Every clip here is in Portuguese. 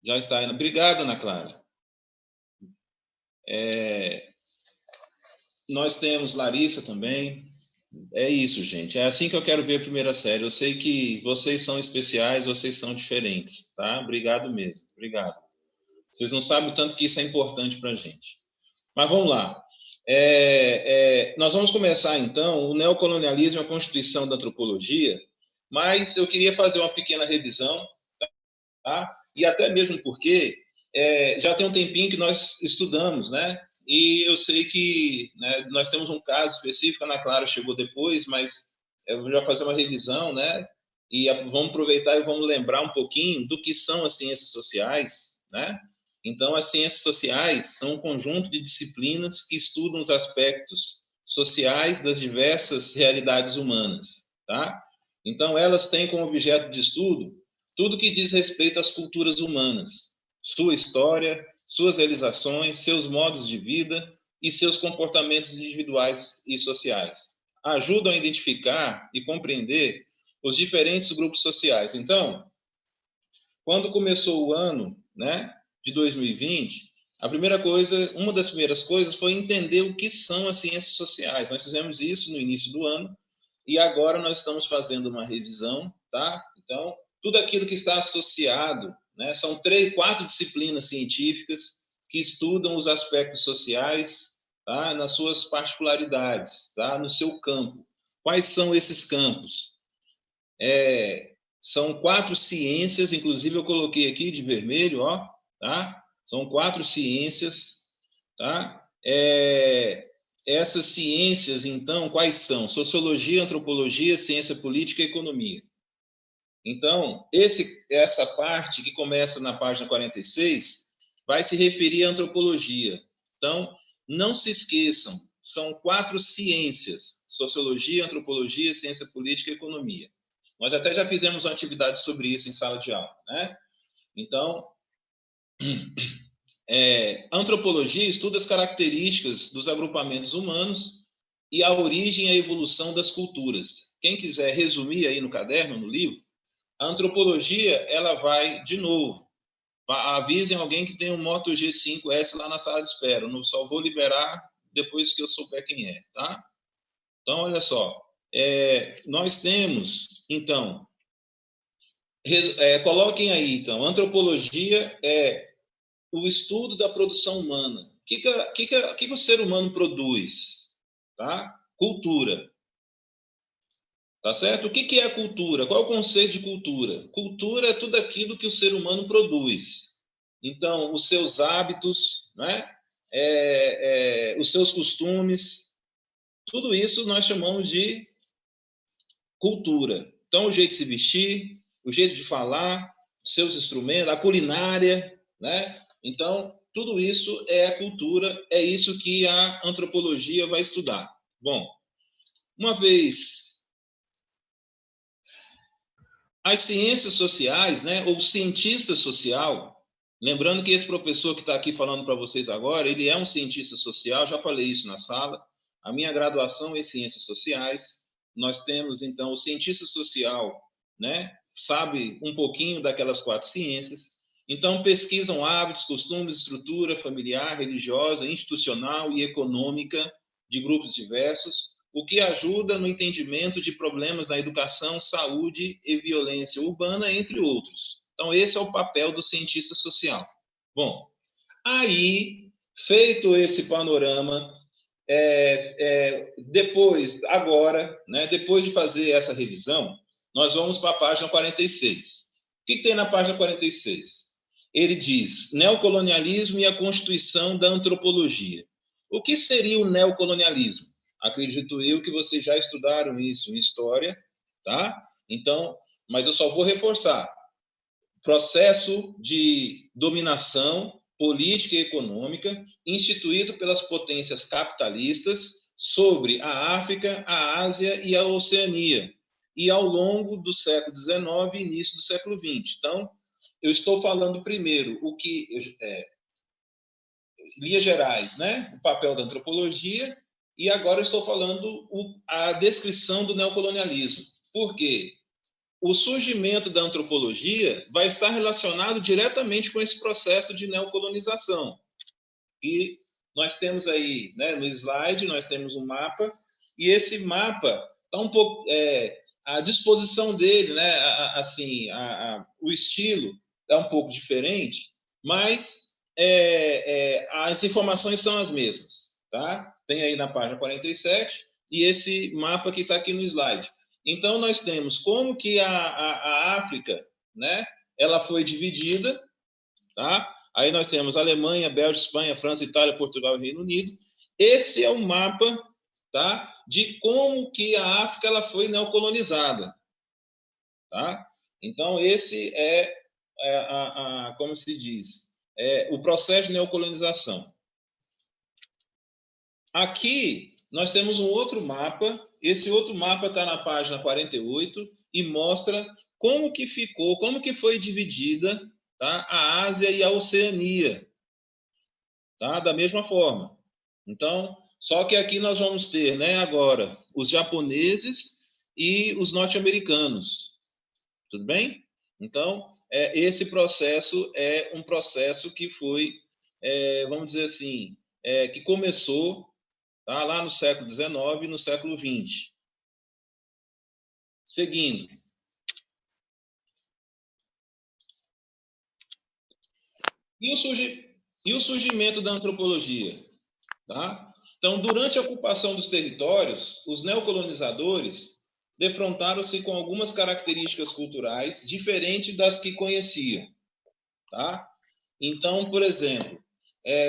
Já está aí. Obrigado, Ana Clara. Nós temos Larissa também. É isso, gente. É assim que eu quero ver a primeira série. Eu sei que vocês são especiais, vocês são diferentes, tá? Obrigado mesmo. Obrigado. Vocês não sabem o tanto que isso é importante para a gente. Mas vamos lá. Nós vamos começar, então, o neocolonialismo e a constituição da antropologia, mas eu queria fazer uma pequena revisão, tá? E até mesmo porque já tem um tempinho que nós estudamos, né? E eu sei que, né, nós temos um caso específico, a Ana Clara chegou depois, mas eu vou já fazer uma revisão, né? E vamos aproveitar e vamos lembrar um pouquinho do que são as ciências sociais, né? Então, as ciências sociais são um conjunto de disciplinas que estudam os aspectos sociais das diversas realidades humanas, tá? Então, elas têm como objeto de estudo tudo que diz respeito às culturas humanas, sua história, suas realizações, seus modos de vida e seus comportamentos individuais e sociais. Ajudam a identificar e compreender os diferentes grupos sociais. Então, quando começou o ano, né, de 2020, uma das primeiras coisas foi entender o que são as ciências sociais. Nós fizemos isso no início do ano e agora nós estamos fazendo uma revisão, tá? Então, tudo aquilo que está associado, né, são 4 disciplinas científicas que estudam os aspectos sociais, tá, nas suas particularidades, tá, no seu campo. Quais são esses campos? São 4 ciências, inclusive eu coloquei aqui de vermelho, ó, tá? São 4 ciências, tá? Essas ciências, então, quais são? Sociologia, antropologia, ciência política e economia. Então, essa parte que começa na página 46 vai se referir à antropologia. Então, não se esqueçam, são 4 ciências: sociologia, antropologia, ciência política e economia. Nós até já fizemos uma atividade sobre isso em sala de aula, né? Então, antropologia estuda as características dos agrupamentos humanos e a origem e a evolução das culturas. Quem quiser resumir aí no caderno, no livro, a antropologia, ela vai, de novo, avisem alguém que tem um Moto G5S lá na sala de espera. Eu só vou liberar depois que eu souber quem é, tá? Então, olha só. Nós temos, então, coloquem aí, então, antropologia é o estudo da produção humana. O que o ser humano produz? Tá? Cultura. Tá certo? O que é a cultura? Qual é o conceito de cultura? Cultura é tudo aquilo que o ser humano produz. Então, os seus hábitos, né? Os seus costumes, tudo isso nós chamamos de cultura. Então, o jeito de se vestir, o jeito de falar, seus instrumentos, a culinária, né? Então, tudo isso é a cultura, é isso que a antropologia vai estudar. Bom, uma vez as ciências sociais, né, ou cientista social, lembrando que esse professor que está aqui falando para vocês agora, ele é um cientista social, já falei isso na sala. A minha graduação é em ciências sociais. Nós temos, então, o cientista social, né, sabe um pouquinho daquelas 4 ciências. Então, pesquisam hábitos, costumes, estrutura familiar, religiosa, institucional e econômica de grupos diversos, o que ajuda no entendimento de problemas na educação, saúde e violência urbana, entre outros. Então, esse é o papel do cientista social. Bom, aí, feito esse panorama, agora, né, depois de fazer essa revisão, nós vamos para a página 46. O que tem na página 46? Ele diz: neocolonialismo e a constituição da antropologia. O que seria o neocolonialismo? Acredito eu que vocês já estudaram isso em história, tá? Então, mas eu só vou reforçar. Processo de dominação política e econômica instituído pelas potências capitalistas sobre a África, a Ásia e a Oceania, e ao longo do século XIX e início do século XX. Então, eu estou falando primeiro o que, linhas gerais, né? O papel da antropologia, e agora eu estou falando a descrição do neocolonialismo. Por quê? o surgimento da antropologia vai estar relacionado diretamente com esse processo de neocolonização. E nós temos aí, né, no slide, nós temos um mapa, e esse mapa está um pouco... a disposição dele, né, assim, o estilo é um pouco diferente, mas as informações são as mesmas. Tá? Tem aí na página 47 e esse mapa que está aqui no slide. Então, nós temos como que a África, né, ela foi dividida, tá? Aí nós temos Alemanha, Bélgica, Espanha, França, Itália, Portugal e Reino Unido. Esse é o mapa, tá, de como que a África ela foi neocolonizada. Tá? Então, esse como se diz, o processo de neocolonização. Aqui, nós temos um outro mapa. Esse outro mapa está na página 48 e mostra como que ficou, como que foi dividida, tá, a Ásia e a Oceania. Tá? Da mesma forma. Então, só que aqui nós vamos ter, né, agora, os japoneses e os norte-americanos. Tudo bem? Então, esse processo é um processo que foi, vamos dizer assim, que começou, tá, lá no século XIX e no século XX. Seguindo. E o surgimento da antropologia? Tá? Então, durante a ocupação dos territórios, os neocolonizadores defrontaram-se com algumas características culturais diferentes das que conheciam. Tá? Então, por exemplo,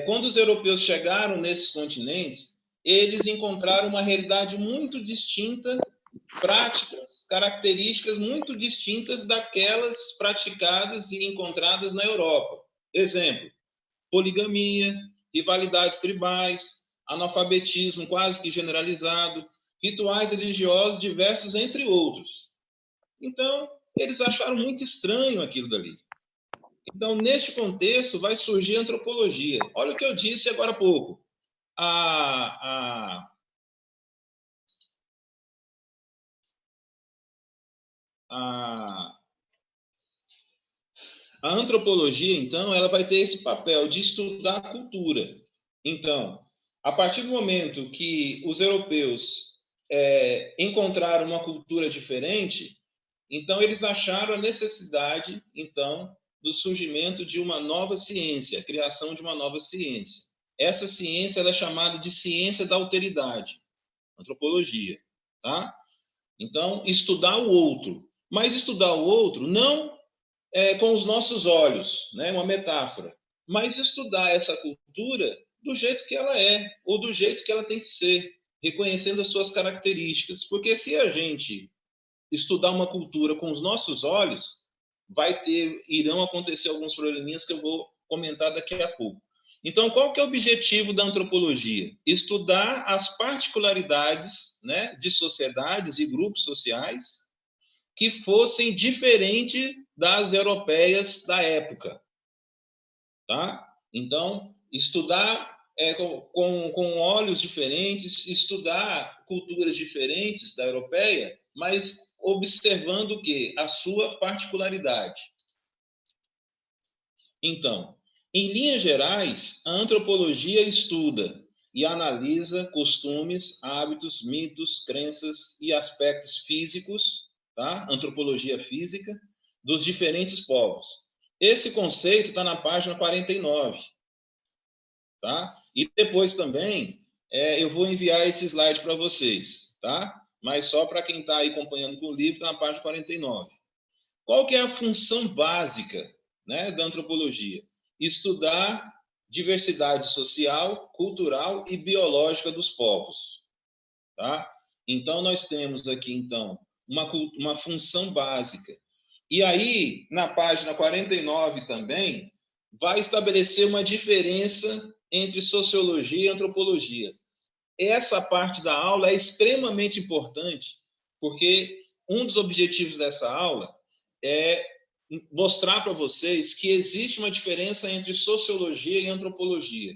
quando os europeus chegaram nesses continentes, eles encontraram uma realidade muito distinta, práticas, características muito distintas daquelas praticadas e encontradas na Europa. Exemplo, poligamia, rivalidades tribais, analfabetismo quase que generalizado, rituais religiosos diversos, entre outros. Então, eles acharam muito estranho aquilo dali. Então, neste contexto, vai surgir a antropologia. Olha o que eu disse agora há pouco. A antropologia, então, ela vai ter esse papel de estudar a cultura. Então, a partir do momento que os europeus encontraram uma cultura diferente, então eles acharam a necessidade, então, do surgimento de uma nova ciência, a criação de uma nova ciência. Essa ciência ela é chamada de ciência da alteridade, antropologia, tá? Então, estudar o outro, mas estudar o outro não com os nossos olhos, né? Uma metáfora, mas estudar essa cultura do jeito que ela é, ou do jeito que ela tem que ser, reconhecendo as suas características. Porque se a gente estudar uma cultura com os nossos olhos, irão acontecer alguns probleminhas que eu vou comentar daqui a pouco. Então, qual que é o objetivo da antropologia? Estudar as particularidades, né, de sociedades e grupos sociais que fossem diferentes das europeias da época. Tá? Então, estudar com olhos diferentes, estudar culturas diferentes da europeia, mas observando o quê? A sua particularidade. Então, em linhas gerais, a antropologia estuda e analisa costumes, hábitos, mitos, crenças e aspectos físicos, tá? Antropologia física, dos diferentes povos. Esse conceito está na página 49. Tá? E depois também eu vou enviar esse slide para vocês, tá? Mas só para quem está aí acompanhando com o livro, tá na página 49. Qual que é a função básica, né, da antropologia? Estudar diversidade social, cultural e biológica dos povos. Tá? Então, nós temos aqui, então, uma função básica. E aí, na página 49 também, vai estabelecer uma diferença entre sociologia e antropologia. Essa parte da aula é extremamente importante, porque um dos objetivos dessa aula é mostrar para vocês que existe uma diferença entre sociologia e antropologia.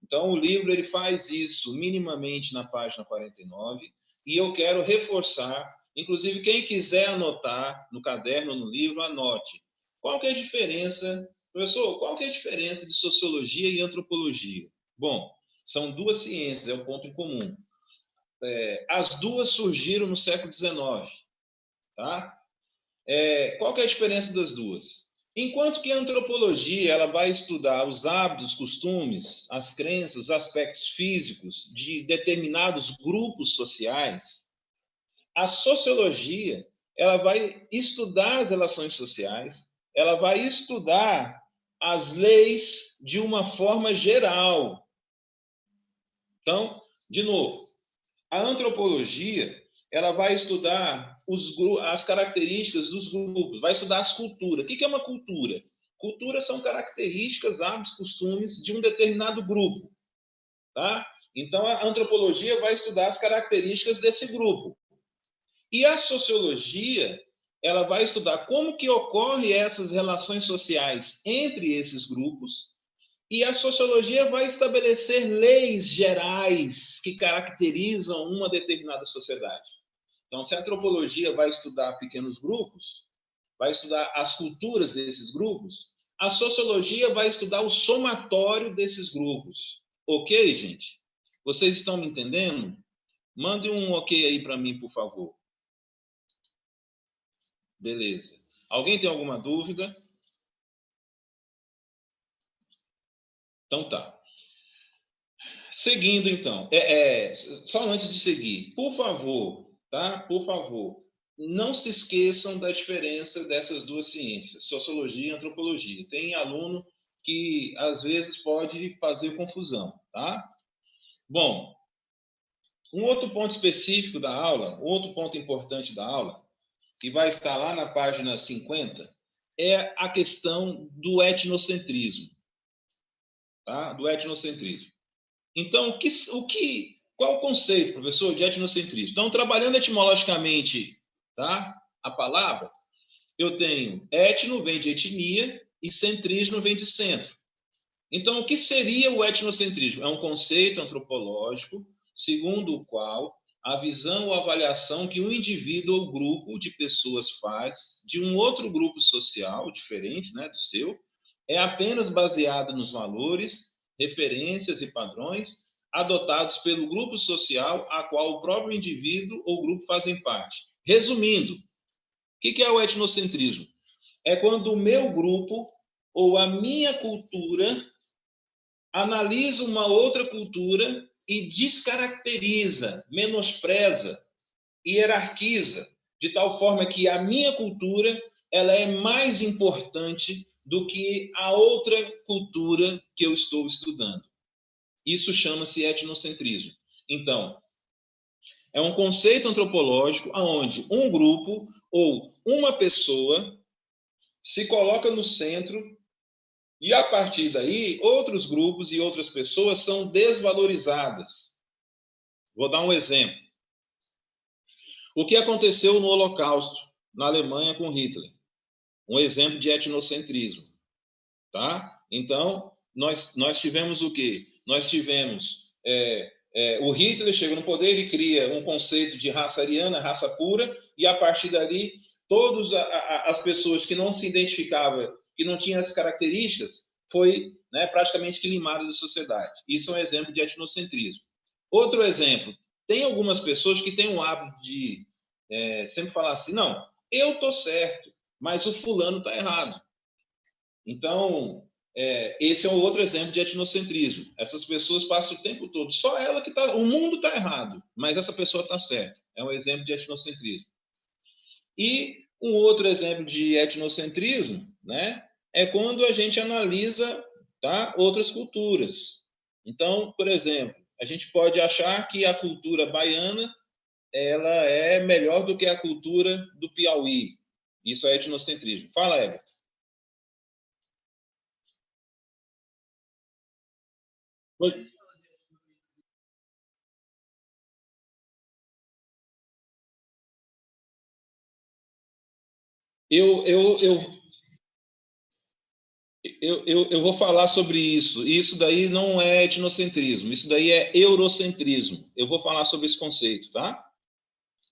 Então, o livro ele faz isso minimamente na página 49, e eu quero reforçar Inclusive, quem quiser anotar no caderno ou no livro, anote. Qual que é a diferença, professor, qual que é a diferença de sociologia e antropologia? Bom, são duas ciências, é um ponto em comum. As duas surgiram no século XIX. Tá? Qual que é a diferença das duas? Enquanto que a antropologia ela vai estudar os hábitos, costumes, as crenças, os aspectos físicos de determinados grupos sociais, a sociologia ela vai estudar as relações sociais, ela vai estudar as leis de uma forma geral. Então, de novo, a antropologia ela vai estudar as características dos grupos, vai estudar as culturas. O que é uma cultura? Cultura são características, hábitos, costumes de um determinado grupo. Tá? Então, a antropologia vai estudar as características desse grupo. E a sociologia ela vai estudar como que ocorrem essas relações sociais entre esses grupos, e a sociologia vai estabelecer leis gerais que caracterizam uma determinada sociedade. Então, se a antropologia vai estudar pequenos grupos, vai estudar as culturas desses grupos, a sociologia vai estudar o somatório desses grupos. Ok, gente? Vocês estão me entendendo? Mande um ok aí para mim, por favor. Beleza. Alguém tem alguma dúvida? Então tá. Seguindo, então. Só antes de seguir, por favor, tá? Por favor, não se esqueçam da diferença dessas duas ciências, sociologia e antropologia. Tem aluno que, às vezes, pode fazer confusão, tá? Bom, um outro ponto específico da aula, outro ponto importante da aula, que vai estar lá na página 50, é a questão do etnocentrismo. Tá? Do etnocentrismo. Então, qual o conceito, professor, de etnocentrismo? Então, trabalhando etimologicamente, tá? A palavra, eu tenho etno, vem de etnia, e centrismo vem de centro. Então, o que seria o etnocentrismo? É um conceito antropológico, segundo o qual a visão ou avaliação que um indivíduo ou grupo de pessoas faz de um outro grupo social, diferente, né, do seu, é apenas baseada nos valores, referências e padrões adotados pelo grupo social a qual o próprio indivíduo ou grupo fazem parte. Resumindo, o que é o etnocentrismo? É quando o meu grupo ou a minha cultura analisa uma outra cultura e descaracteriza, menospreza, hierarquiza, de tal forma que a minha cultura ela é mais importante do que a outra cultura que eu estou estudando. Isso chama-se etnocentrismo. Então, é um conceito antropológico onde um grupo ou uma pessoa se coloca no centro e, a partir daí, outros grupos e outras pessoas são desvalorizadas. Vou dar um exemplo. O que aconteceu no Holocausto, na Alemanha, com Hitler? Um exemplo de etnocentrismo. Tá? Então, nós tivemos o quê? Nós tivemos o Hitler chega no poder e cria um conceito de raça ariana, raça pura, e, a partir dali, todas as pessoas que não se identificavam, que não tinham as características, foi, né, praticamente que limada da sociedade. Isso é um exemplo de etnocentrismo. Outro exemplo, tem algumas pessoas que têm o hábito de sempre falar assim, não, eu estou certo, mas o fulano está errado. Então, esse é um outro exemplo de etnocentrismo. Essas pessoas passam o tempo todo, só ela que está, o mundo está errado, mas essa pessoa está certa. É um exemplo de etnocentrismo. E um outro exemplo de etnocentrismo, né, é quando a gente analisa, tá, outras culturas. Então, por exemplo, a gente pode achar que a cultura baiana ela é melhor do que a cultura do Piauí. Isso é etnocentrismo. Fala, Everton. Eu vou falar sobre isso. Isso daí não é etnocentrismo, isso daí é eurocentrismo. Eu vou falar sobre esse conceito, tá?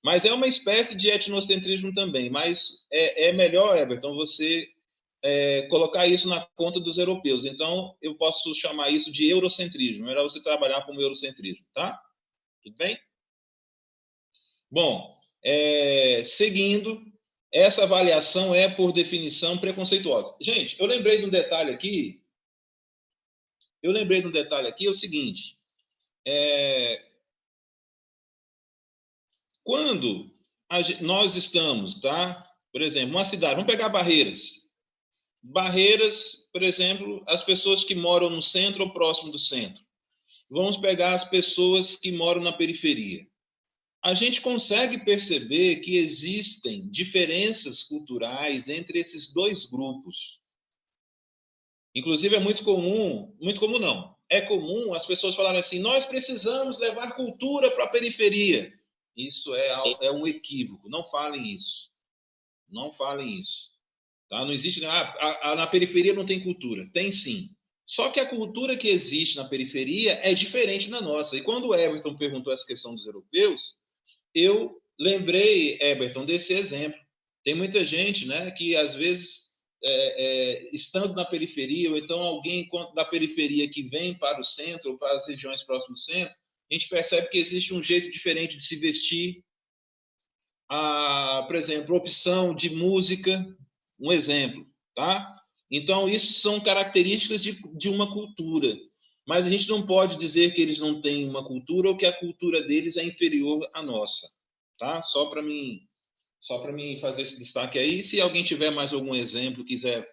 Mas é uma espécie de etnocentrismo também, mas é melhor, Everton, você colocar isso na conta dos europeus. Então, eu posso chamar isso de eurocentrismo. É melhor você trabalhar como eurocentrismo, tá? Tudo bem? Bom, seguindo, essa avaliação é, por definição, preconceituosa. Gente, eu lembrei de um detalhe aqui. É o seguinte. Quando nós estamos, tá? Por exemplo, uma cidade, vamos pegar Barreiras. Barreiras, por exemplo, as pessoas que moram no centro ou próximo do centro. Vamos pegar as pessoas que moram na periferia. A gente consegue perceber que existem diferenças culturais entre esses dois grupos. Inclusive, é muito comum não, é comum as pessoas falarem assim, nós precisamos levar cultura para a periferia. Isso é um equívoco, não falem isso. Não falem isso. Tá? Não existe, na periferia não tem cultura. Tem sim. Só que a cultura que existe na periferia é diferente da nossa. E quando o Everton perguntou essa questão dos europeus, eu lembrei, Everton, desse exemplo. Tem muita gente, né, que às vezes, estando na periferia, ou então alguém da periferia que vem para o centro, ou para as regiões próximas do centro, a gente percebe que existe um jeito diferente de se vestir, por exemplo, opção de música, um exemplo, tá? Então, isso são características de uma cultura. Mas a gente não pode dizer que eles não têm uma cultura ou que a cultura deles é inferior à nossa, tá? Só para mim fazer esse destaque aí. Se alguém tiver mais algum exemplo, quiser